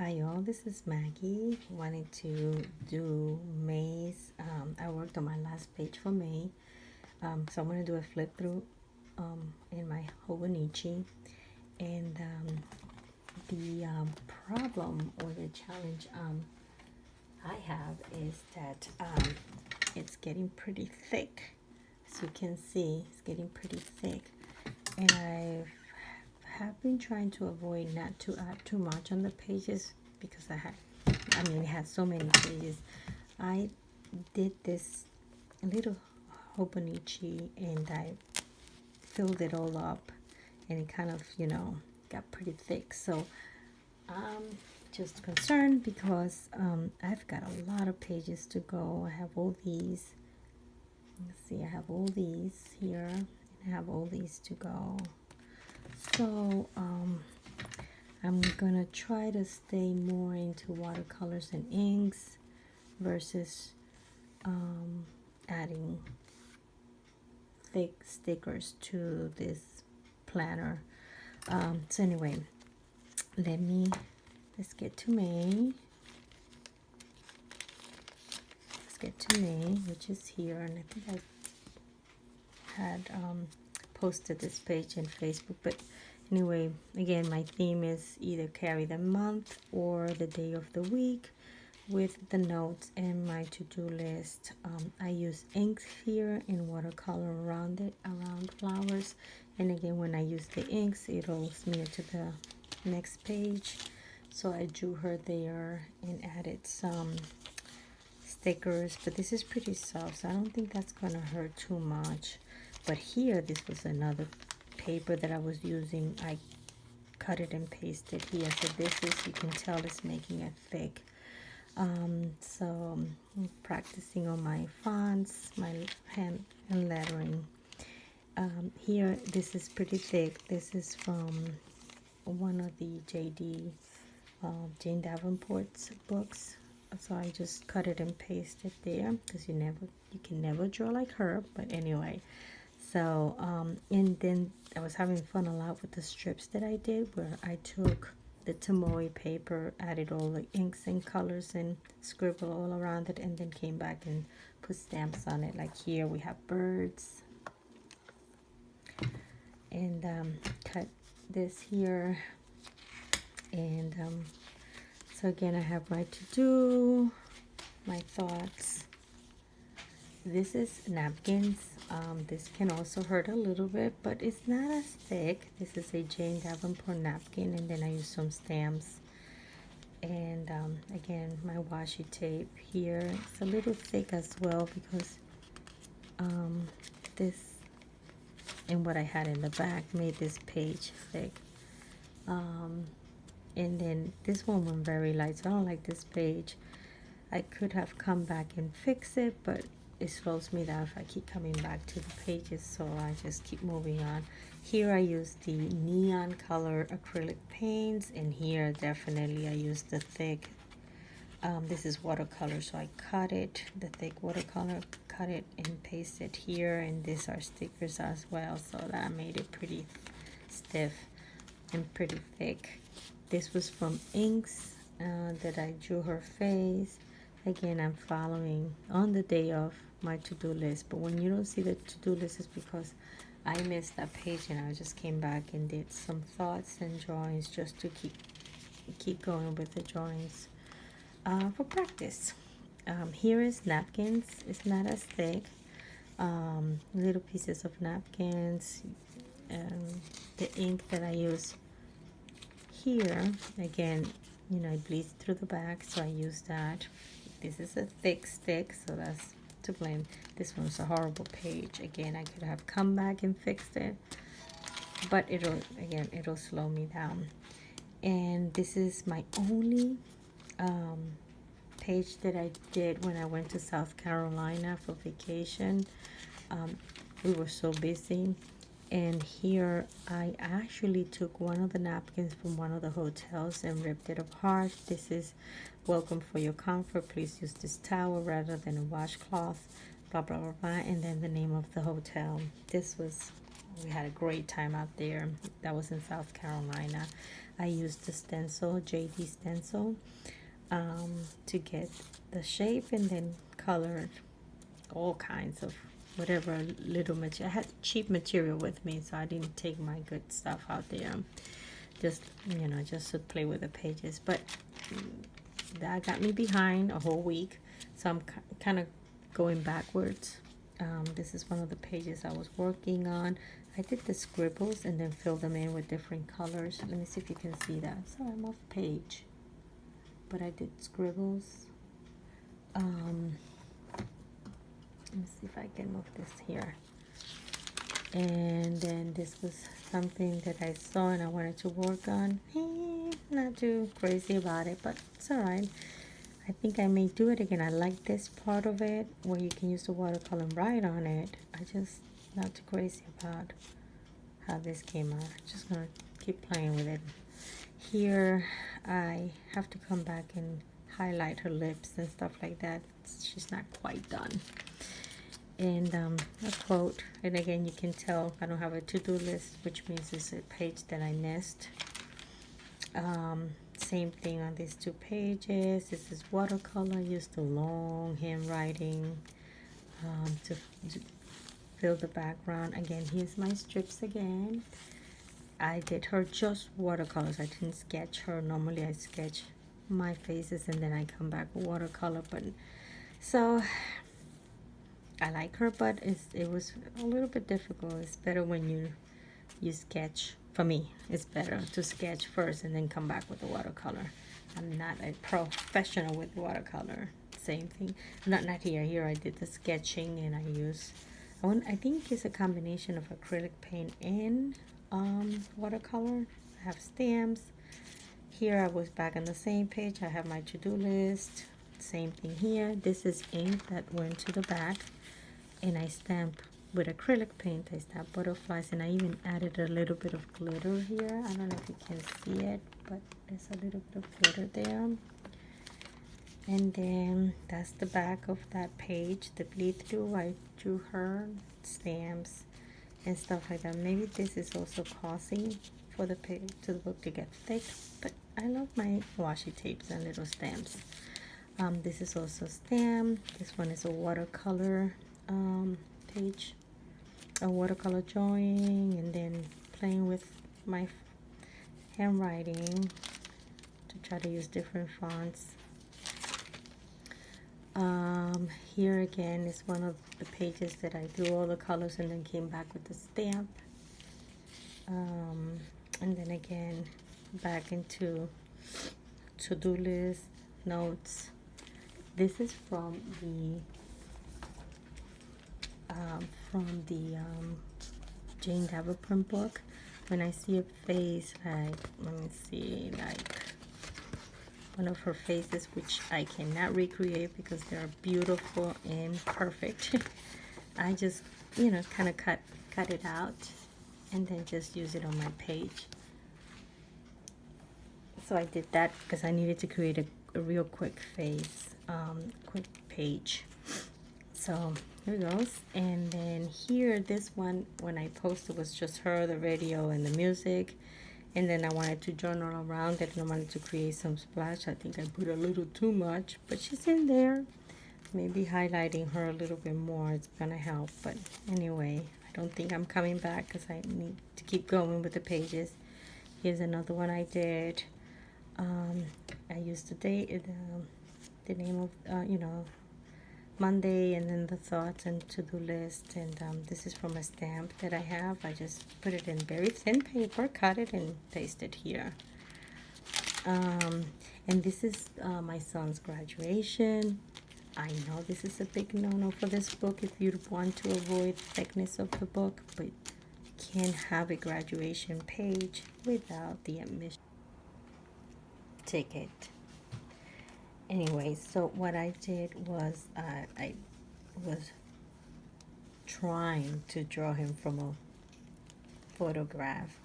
Hi y'all, this is Maggie. Wanted to do May's. I worked on my last page for May. So I'm going to do a flip through in my Hobonichi. And the problem or the challenge I have is that it's getting pretty thick. As you can see, it's getting pretty thick. And I have been trying to avoid not to add too much on the pages because it had so many pages. I did this little Hobonichi and I filled it all up and it kind of, got pretty thick. So I'm just concerned because I've got a lot of pages to go. I have all these. Let's see, I have all these here and I have all these to go. So I'm gonna try to stay more into watercolors and inks versus adding thick stickers to this planner. So anyway, let's get to May. Let's get to May, which is here, and I think I had posted this page in Facebook, but anyway, again, my theme is either carry the month or the day of the week with the notes and my to-do list. I use inks here in watercolor around it, around flowers, and again, when I use the inks, it rolls me to the next page. So I drew her there and added some stickers, but this is pretty soft, so I don't think that's gonna hurt too much. But here, this was another paper that I was using. I cut it and pasted here. So this is, you can tell it's making it thick. So I'm practicing on my fonts, my hand and lettering. Here, this is pretty thick. This is from one of the Jane Davenport's books. So I just cut it and pasted there because you can never draw like her. But anyway. So, and then I was having fun a lot with the strips that I did where I took the Tomoe paper, added all the inks and colors and scribbled all around it, and then came back and put stamps on it. Like here we have birds. And cut this here. And so again, I have my to-do, my thoughts. This is napkins. This can also hurt a little bit, but it's not as thick. This is a Jane Davenport napkin, and then I use some stamps. And again, my washi tape here. It's a little thick as well because this and what I had in the back made this page thick. And then this one went very light, so I don't like this page. I could have come back and fix it, but it slows me down if I keep coming back to the pages, so I just keep moving on. Here I use the neon color acrylic paints, and here definitely I use the thick. This is watercolor, so I cut it, the thick watercolor, cut it and paste it here, and these are stickers as well, so that made it pretty stiff and pretty thick. This was from inks that I drew her face. Again, I'm following on the day of my to-do list, but when you don't see the to-do list, it's because I missed that page and I just came back and did some thoughts and drawings just to keep going with the drawings for practice. Here is napkins. It's not as thick. Little pieces of napkins. The ink that I use here, again, it bleeds through the back, so I use that. This is a thick stick, so that's to blame. This one's a horrible page. Again, I could have come back and fixed it, but it'll slow me down. And this is my only page that I did when I went to South Carolina for vacation. We were so busy. And here I actually took one of the napkins from one of the hotels and ripped it apart. This is welcome for your comfort. Please use this towel rather than a washcloth. Blah, blah, blah, blah. And then the name of the hotel. We had a great time out there. That was in South Carolina. I used the stencil, JD stencil, to get the shape, and then colored all kinds of whatever little material. I had cheap material with me, so I didn't take my good stuff out there. Just, you know, just to play with the pages. But that got me behind a whole week, so I'm kind of going backwards. This is one of the pages I was working on. I did the scribbles and then filled them in with different colors. Let me see if you can see that. So I'm off page, but I did scribbles. Let me see if I can move this here. And then this was something that I saw and I wanted to work on. Not too crazy about it, but it's alright. I think I may do it again. I like this part of it where you can use the watercolor and write on it. I just not too crazy about how this came out. I'm just gonna keep playing with it. Here I have to come back and highlight her lips and stuff like that. She's not quite done. And a quote, and again you can tell I don't have a to-do list, which means it's a page that I missed. Same thing on these two pages. This is watercolor. I used the long handwriting to fill the background. Again, here's my strips again. I did her just watercolors. I didn't sketch her. Normally I sketch my faces and then I come back with watercolor, but so I like her, but it was a little bit difficult. It's better when you sketch. For me, it's better to sketch first and then come back with the watercolor. I'm not a professional with watercolor. Same thing. Not here. Here I did the sketching and I think it's a combination of acrylic paint and watercolor. I have stamps. Here I was back on the same page. I have my to-do list. Same thing here. This is ink that went to the back, and I stamp with acrylic paint. I stamp butterflies, and I even added a little bit of glitter here. I don't know if you can see it, but there's a little bit of glitter there. And then that's the back of that page, the bleed through. I drew her stamps and stuff like that. Maybe this is also causing for the page to the book to get thick, but I love my washi tapes and little stamps. This is also stamp. This one is a watercolor page, a watercolor drawing, and then playing with my handwriting to try to use different fonts. Here again is one of the pages that I drew all the colors and then came back with the stamp. And then again back into to-do list, notes. This is from the Jane Davenport book. When I see a face, like, let me see, like one of her faces, which I cannot recreate because they're beautiful and perfect. I just, you know, kind of cut it out and then just use it on my page. So I did that because I needed to create a real quick face, quick page. So here it goes. And then here, this one, when I posted, was just her, the radio, and the music. And then I wanted to journal around it, and I wanted to create some splash. I think I put a little too much, but she's in there. Maybe highlighting her a little bit more is gonna help. But anyway, I don't think I'm coming back because I need to keep going with the pages. Here's another one I did. I used the date, the name of, you know, Monday, and then the thoughts and to-do list. And this is from a stamp that I have. I just put it in very thin paper, cut it, and paste it here. And this is my son's graduation. I know this is a big no-no for this book if you want to avoid the thickness of the book, but you can't have a graduation page without the admission ticket. Anyway, so what I did was I was trying to draw him from a photograph,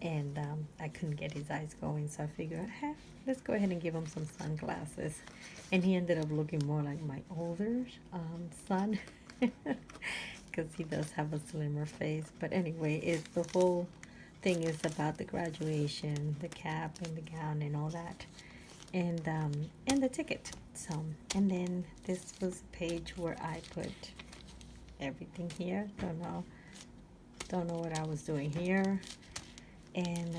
and I couldn't get his eyes going, so I figured, hey, let's go ahead and give him some sunglasses. And he ended up looking more like my older son because he does have a slimmer face. But anyway, it's the whole thing is about the graduation, the cap and the gown and all that, and the ticket. So, and then this was a page where I put everything here. Don't know what I was doing here. And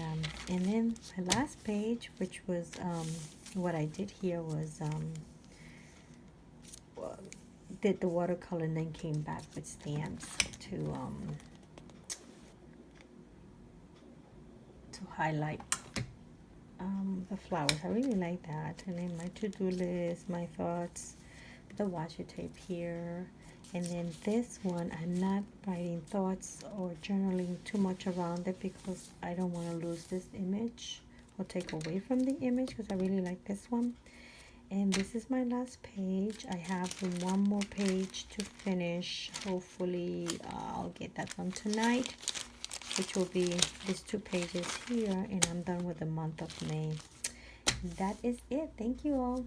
then my last page, which was what I did here was did the watercolor and then came back with stamps to highlight the flowers. I really like that. And then my to-do list, my thoughts, the washi tape here. And then this one, I'm not writing thoughts or journaling too much around it because I don't want to lose this image or take away from the image, because I really like this one. And this is my last page. I have one more page to finish. Hopefully I'll get that done tonight, which will be these 2 pages here, and I'm done with the month of May. That is it. Thank you all.